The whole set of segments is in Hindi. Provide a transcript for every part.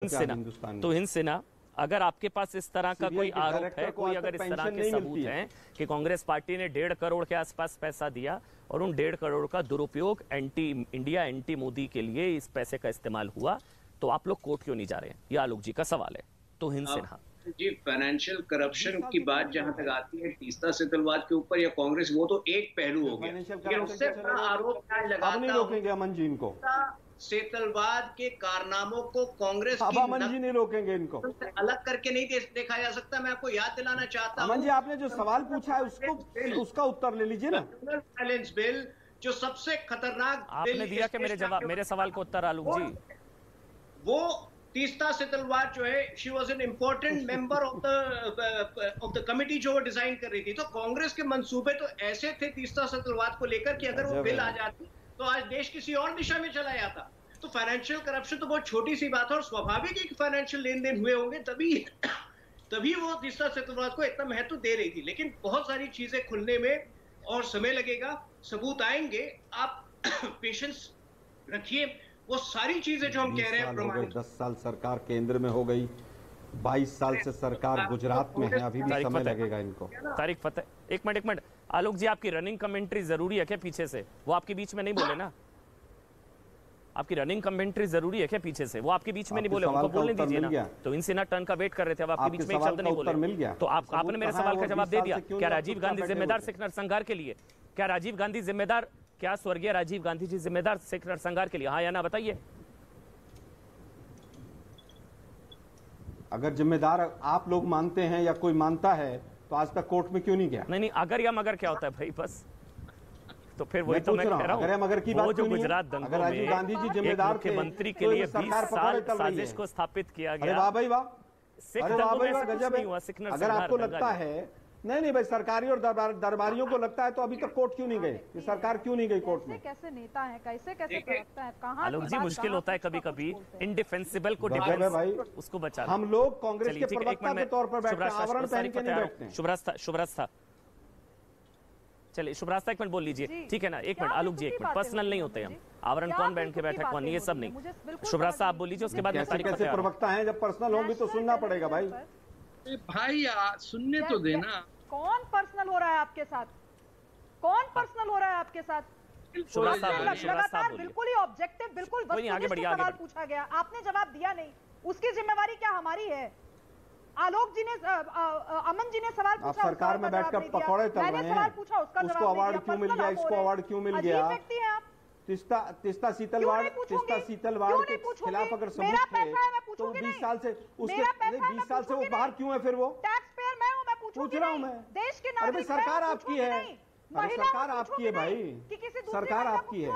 हिंद सिन्हा, अगर आपके पास इस तरह का कोई आरोप है, कोई अगर इस तरह के सबूत हैं कि कांग्रेस पार्टी ने 1.5 करोड़ के आसपास पैसा दिया और उन 1.5 करोड़ का दुरुपयोग एंटी इंडिया, एंटी मोदी के लिए इस पैसे का इस्तेमाल हुआ, तो आप लोग कोर्ट क्यों नहीं जा रहे हैं? ये आलोक जी का सवाल है। तो हिंद सिन्हा जी, फाइनेंशियल करप्शन की बात जहां तक आती है तीस्ता सेतलवाद के ऊपर या कांग्रेस, वो तो एक पहलू हो गया, लेकिन उससे बड़ा आरोप क्या लगाता रोकेंगे अमन जी इनको? सेतलवाद के कारनामों को कांग्रेस की अमन जी नहीं रोकेंगे इनको, अलग करके नहीं देखा जा सकता। मैं आपको याद दिलाना चाहता हूं, अमन जी आपने जो सवाल पूछा है उसका उत्तर ले लीजिए ना। बैलेंस बिल जो सबसे खतरनाक आपने दिया कि मेरे सवाल को उत्तर आलोक जी, वो तीस्ता सेतलवाद जो है, she was an important member of the committee जो वो डिजाइन कर रही थी। तो कांग्रेस के मंसूबे तो ऐसे थे तीस्ता सेतलवाद को लेकर कि अगर वो बिल आ जाती तो आज देश किसी और दिशा में चला जाता। तो फाइनेंशियल करप्शन तो बहुत छोटी सी बात है और स्वाभाविक है कि फाइनेंशियल लेन देन हुए होंगे, तभी वो तीस्ता सेतलवाद को इतना महत्व दे रही थी। लेकिन बहुत सारी चीजें खुलने में और समय लगेगा, सबूत आएंगे, आप पेशेंस रखिए। वो सारी चीजें जो हम कह रहे हैं, 10 साल सरकार केंद्र में हो गई, 22 साल से सरकार गुजरात में है, अभी भी समय लगेगा इनको। तारिक फतेह, एक मिनट आलोक जी, आपकी रनिंग कमेंट्री जरूरी है क्या पीछे से? वो आपके बीच में नहीं बोले ना, आपकी रनिंग कमेंट्री जरूरी है क्या पीछे से? वो आपके बीच में नहीं बोले, उनको बोलने दीजिए ना। तो इन सिन्हा टर्न का वेट कर रहे थे, अब आपके बीच में एक शब्द नहीं बोले, तो आपने मेरे सवाल का जवाब दे दिया। क्या राजीव गांधी जिम्मेदार सिख नरसंहार के लिए? क्या राजीव गांधी जिम्मेदार, क्या स्वर्गीय राजीव गांधी जी जिम्मेदार सिख नरसंहार के लिए? हाँ या ना बताइए। अगर जिम्मेदार आप लोग मानते हैं या कोई मानता है तो आज तक कोर्ट में क्यों नहीं गया? नहीं, अगर या मगर क्या होता है भाई? बस तो फिर वही तो मैं कह रहा हूं, अगर मगर की बात वो जो गुजरात दंगों में राजीव गांधी जी जिम्मेदार थे, मुख्यमंत्री के लिए 20 साल साजिश को स्थापित किया गया। वाह भाई वाह, सिख दंगों में गजब है। अगर आपको लगता है नहीं भाई, सरकारी और दरबारियों को लगता है तो अभी तक कोर्ट क्यों नहीं गए? ये सरकार क्यों नहीं गई कोर्ट में? कैसे नेता है, कैसे प्रवक्ता है, कहां? आलोक जी, मुश्किल होता है कभी कभी इंडिफेंसिबल को डिफेंस भाई उसको बचा। हम लोग कांग्रेस के प्रवक्ता के तौर पर बैठते हैं, आवरण पहन के नहीं बैठते। शुभराज था, चलिए शुभराज था, एक मिनट बोल लीजिए, ठीक है ना? एक मिनट आलोक जी, एक मिनट, पर्सनल नहीं होते हम, आवरण कौन बैठ के बैठा कौन नहीं, ये सब नहीं। शुभराज साहब बोल लीजिए, उसके बाद कैसे प्रवक्ता है? जब पर्सनल होंगे तो सुनना पड़ेगा भाई। भाई सुनने तो देना। कौन पर्सनल हो रहा है आपके साथ? कौन पर्सनल हो रहा है आपके साथ? लगातार बिल्कुल ही ऑब्जेक्टिव, बिल्कुल वस्तुनिष्ठ सवाल पूछा गया, आपने जवाब दिया नहीं। उसकी जिम्मेवारी क्या हमारी है? आलोक जी ने, अमन जी ने सवाल पूछा, सरकार में बैठकर पकौड़े तल रहे हैं, सवाल पूछा, उसका उसको अवार्ड क्यों मिल गया, इसको अवार्ड क्यों मिल गया? व्यक्ति है आप। तीस्ता सीतलवाड़ के खिलाफ अगर सबूत थे तो 20 साल से वो बाहर क्यों है? फिर वो टैक्स पेयर मैं हूं, मैं पूछ रहा हूं मैं। देश के नागरिक, सरकार आपकी है, सरकार आपकी है भाई, सरकार आपकी है,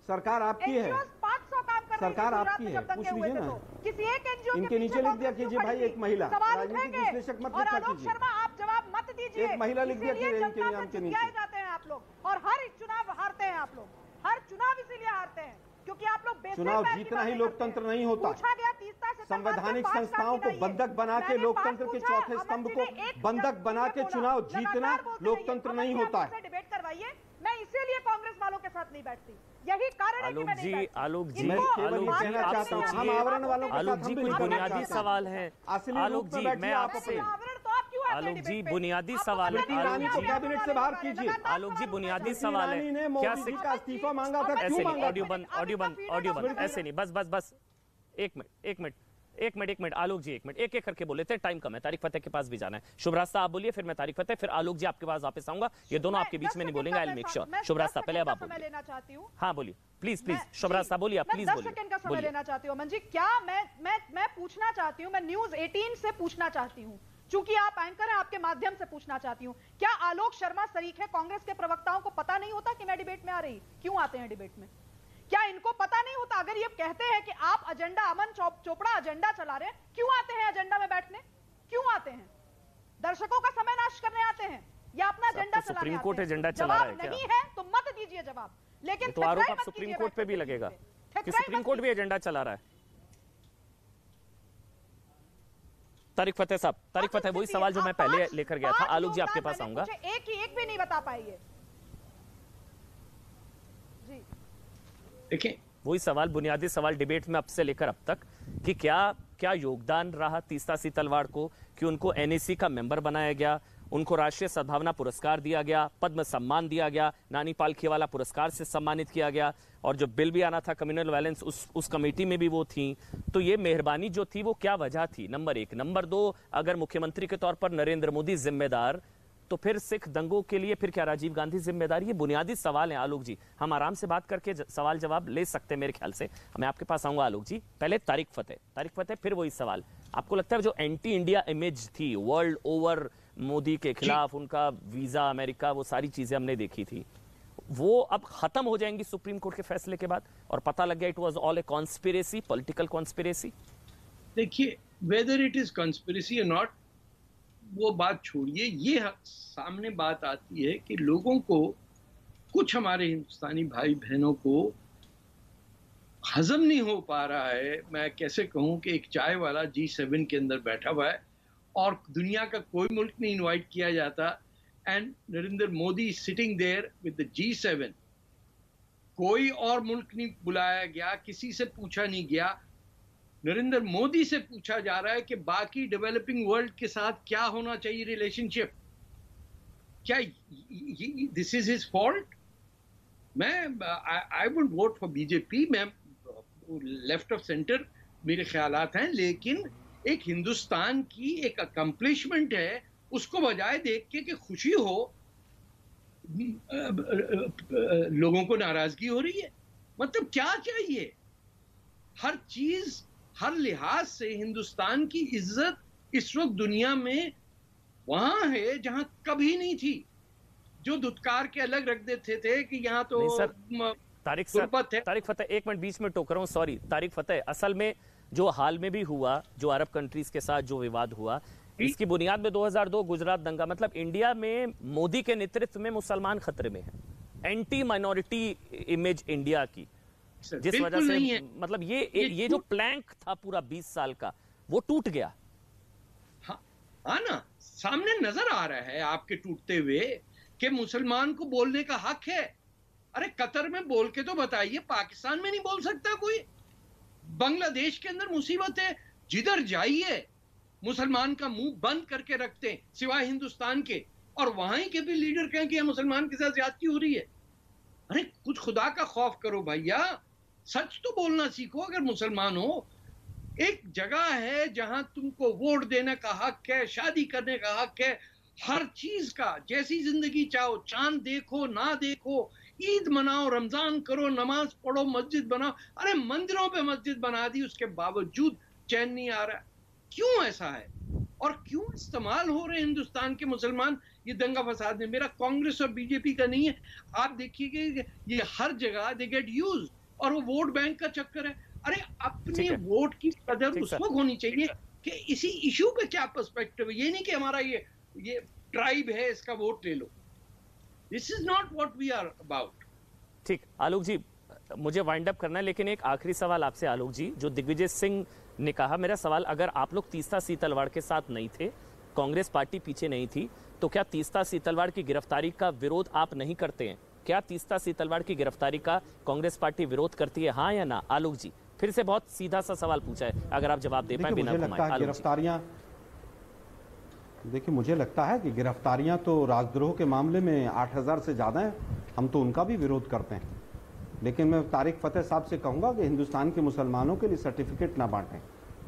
सरकार आपकी है, 500 काम कर, सरकार आपकी है, पूछ लीजिए ना। किसी एक एनजीओ इनके नीचे लिख दिया कीजिए भाई, एक महिला, राजनीतिक विश्लेषक मत लिखा आलोक कीजिए। शर्मा, आप जवाब मत दीजिए, एक महिला लिख दिया कीजिए इनके नाम के नीचे। जाते हैं आप लोग, और हर चुनाव हारते हैं आप लोग, हर चुनाव इसीलिए हारते हैं क्योंकि आप लोग चुनाव जीतना ही लोकतंत्र नहीं होता। पूछा गया तीस्ता से संवैधानिक संस्थाओं को बंधक बना के लोकतंत्र के चौथे स्तंभ को बंधक बना के चुनाव जीतना लोकतंत्र नहीं होता है। डिबेट करवाइए, मैं इसीलिए कांग्रेस वालों के साथ नहीं बैठती, यही कारण है कि मैं नहीं बैठती। आलोक जी, हम आवरण वालों के आलोक जी कोई बुनियादी सवाल है? आलोक जी, मैं आपसे, आलोक जी बुनियादी सवाल है, कैबिनेट से बाहर कीजिए। आलोक जी बुनियादी सवाल है, क्या का इस्तीफा मांगा था? ऐसे नहीं, ऑडियो बंद, ऐसे नहीं, बस एक मिनट आलोक जी, एक मिनट, एक करके बोले थे, टाइम कम है, तारिक फतेह के पास भी जाना है। शुभराज साहब आप बोलिए, फिर मैं तारिक फतेह, फिर आलोक जी आपके पास वापस आऊंगा, ये दोनों आपके बीच में नहीं बोलेंगे, I will make sure. Shubhraj साहब पहले अब आप लेना चाहती हूँ, हाँ बोलिए प्लीज, शुभराज साहब बोलिए, प्लीज बोलिए। 10 सेकंड का समय लेना चाहती हूँ अमन जी। क्या मैं पूछना चाहती हूँ, मैं न्यूज 18 से पूछना चाहती हूँ, चूंकि आप एंकर हैं, आपके माध्यम से पूछना चाहती हूँ, क्या आलोक शर्मा शरीक है? कांग्रेस के प्रवक्ताओं को पता नहीं होता कि मैं डिबेट में आ रही? क्यों आते हैं डिबेट में? क्या इनको पता नहीं होता? अगर ये कहते हैं कि आप एजेंडा, अमन चोपड़ा एजेंडा चला रहे हैं, क्यों आते हैं एजेंडा में बैठने? क्यों आते हैं? दर्शकों का समय नाश करने आते हैं या अपना एजेंडा चलाने? सुप्रीम कोर्ट एजेंडा चला रहा है क्या? नहीं है तो मत दीजिए जवाब, लेकिन तो आरोप आप सुप्रीम कोर्ट पे भी लगेगा कि सुप्रीम कोर्ट भी एजेंडा चला रहा है। तारिक फतेह साहब, तारिक फतेह, वही सवाल जो मैं पहले लेकर गया था, आलोक जी आपके पास आऊंगा। एक भी नहीं बता पाएंगे जी। देखिए वही सवाल, बुनियादी सवाल डिबेट में अब से लेकर अब तक कि क्या योगदान रहा तीस्ता सिंह तलवाड़ को कि उनको एनएसी का मेंबर बनाया गया, उनको राष्ट्रीय सद्भावना पुरस्कार दिया गया, पद्म सम्मान दिया गया, नानी पालखीवाला पुरस्कार से सम्मानित किया गया, और जो बिल भी आना था कम्युनल वायलेंस उस कमेटी में भी वो थी। तो ये मेहरबानी जो थी वो क्या वजह थी? नंबर 1। नंबर 2, अगर मुख्यमंत्री के तौर पर नरेंद्र मोदी जिम्मेदार, तो फिर सिख दंगों के लिए फिर क्या राजीव गांधी जिम्मेदार? ये बुनियादी सवाल हैं आलोक जी, हम आराम से बात करके सवाल जवाब ले सकते हैं मेरे ख्याल से। मैं आपके पास आऊंगा आलोक जी, पहले तारिक फतेह फिर वही सवाल। आपको लगता है जो एंटी इंडिया इमेज थी वर्ल्ड ओवर मोदी के खिलाफ, उनका वीजा अमेरिका, वो सारी चीजें हमने देखी थी, वो अब खत्म हो जाएंगी सुप्रीम कोर्ट के फैसले के बाद और पता लग गया it was all A conspiracy, political conspiracy? देखिए, वेदर इट इज कॉन्स्पिरेसी और नॉट, वो बात छोड़िए, ये सामने बात आती है कि लोगों को, कुछ हमारे हिंदुस्तानी भाई बहनों को हजम नहीं हो पा रहा है। मैं कैसे कहूं कि एक चाय वाला G7 के अंदर बैठा हुआ है और दुनिया का कोई मुल्क नहीं इनवाइट किया जाता, and Narendra Modi sitting there with the G7। कोई और मुल्क नहीं बुलाया गया, किसी से पूछा नहीं गया। नरेंद्र मोदी से पूछा जा रहा है कि बाकी डेवलपिंग वर्ल्ड के साथ क्या होना चाहिए रिलेशनशिप। क्या दिस इज हिज फॉल्ट? मैं I would vote for BJP, मैं लेफ्ट ऑफ सेंटर मेरे ख्यालात हैं, लेकिन एक हिंदुस्तान की एक अकम्पलिशमेंट है, उसको बजाय देख के कि खुशी हो, लोगों को नाराजगी हो रही है। मतलब क्या चाहिए? हर चीज, हर लिहाज से हिंदुस्तान की इज्जत इस वक्त दुनिया में वहां है जहां कभी नहीं थी। जो धुतकार के अलग रख देते थे कि यहाँ तो तारिक फतेह, एक मिनट बीच में टोक रहा हूं, सॉरी तारिक फतेह। असल में जो हाल में भी हुआ, जो अरब कंट्रीज के साथ जो विवाद हुआ, इसकी बुनियाद में 2002 गुजरात दंगा, मतलब इंडिया में मोदी के नेतृत्व में मुसलमान खतरे में है, एंटी माइनॉरिटी इमेज इंडिया की, जिस वजह से मतलब ये जो प्लैंक था पूरा 20 साल का, वो टूट गया। हाँ ना, सामने नजर आ रहा है आपके टूटते हुए कि मुसलमान को बोलने का हक है। अरे कतर में बोल के तो बताइए, पाकिस्तान में नहीं बोल सकता कोई? बांग्लादेश के अंदर मुसीबत है, जिधर जाइए मुसलमान का मुंह बंद करके रखते हैं सिवाय हिंदुस्तान के, और वहां के भी लीडर कहें कि मुसलमान के साथ ज्यादती हो रही है। अरे कुछ खुदा का खौफ करो भैया, सच तो बोलना सीखो। अगर मुसलमान हो, एक जगह है जहां तुमको वोट देने का हक है, शादी करने का हक है, हर चीज का, जैसी जिंदगी चाहो, चांद देखो ना देखो, ईद मनाओ, रमजान करो, नमाज पढ़ो, मस्जिद बनाओ। अरे मंदिरों पे मस्जिद बना दी, उसके बावजूद चैन नहीं आ रहा। क्यों ऐसा है और क्यों इस्तेमाल हो रहे हैं हिंदुस्तान के मुसलमान ये दंगा फसाद में? मेरा कांग्रेस और बीजेपी का नहीं है, आप देखिए ये हर जगह दे गेट यूज, और वो वोट बैंक का चक्कर है। अरे अपने वोट की कदर उस वक्त होनी चाहिए कि इसी इशू पे क्या पर्सपेक्टिव है। ये नहीं कि हमारा ये ट्राइब है, इसका वोट ले लो। This is not what we are about. ठीक, आलोक जी मुझे वाइंड अप करना है, लेकिन एक आखिरी सवाल आपसे आलोक जी, जो दिग्विजय सिंह ने कहा, मेरा सवाल, अगर आप लोग तीस्ता सिंह तलवाड़ के साथ नहीं थे, कांग्रेस पार्टी पीछे नहीं थी, तो क्या तीस्ता सिंह तलवाड़ की गिरफ्तारी का विरोध आप नहीं करते हैं? क्या तीस्ता सिंह तलवाड़ की गिरफ्तारी का कांग्रेस पार्टी विरोध करती है, हाँ या ना? आलोक जी फिर से बहुत सीधा सा सवाल पूछा है, अगर आप जवाब दे पाए बिना घुमाए। गिरफ्तारियां, देखिए मुझे लगता है कि गिरफ्तारियां तो राजद्रोह के मामले में 8000 से ज्यादा हैं, हम तो उनका भी विरोध करते हैं। लेकिन मैं तारिक फतेह साहब से कहूंगा कि हिंदुस्तान के मुसलमानों के लिए सर्टिफिकेट ना बांटें।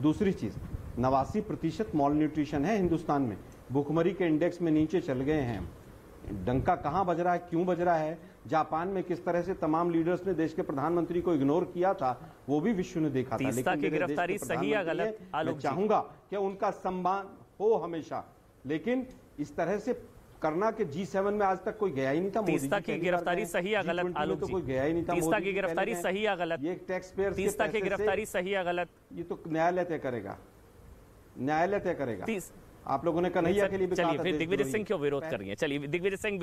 दूसरी चीज, 89% मॉल न्यूट्रिशन है हिंदुस्तान में, भूखमरी के इंडेक्स में नीचे चल गए हैं। डंका कहां बज रहा है, क्यों बज रहा है? जापान में किस तरह से तमाम लीडर्स ने देश के प्रधानमंत्री को इग्नोर किया था, वो भी विश्व ने देखा था। लेकिन की गिरफ्तारी सही या गलत? मैं चाहूंगा कि उनका सम्मान हो हमेशा, लेकिन इस तरह से करना कि G7 में आज तक कोई गया ही नहीं था। तीस्ता की गिरफ्तारी सही या गलत? आलोक जी, तो कोई गया ही नहीं था। तीस्ता की गिरफ्तारी सही या गलत? ये टैक्स पेयर, तीस्ता की गिरफ्तारी सही या गलत? ये तो न्यायालय तय करेगा, न्यायालय तय करेगा। आप लोगों ने कन्हैया के लिए भी कहा था। चलिए फिर दिग्विजय सिंह क्यों विरोध कर रही है? चलिए दिग्विजय सिंह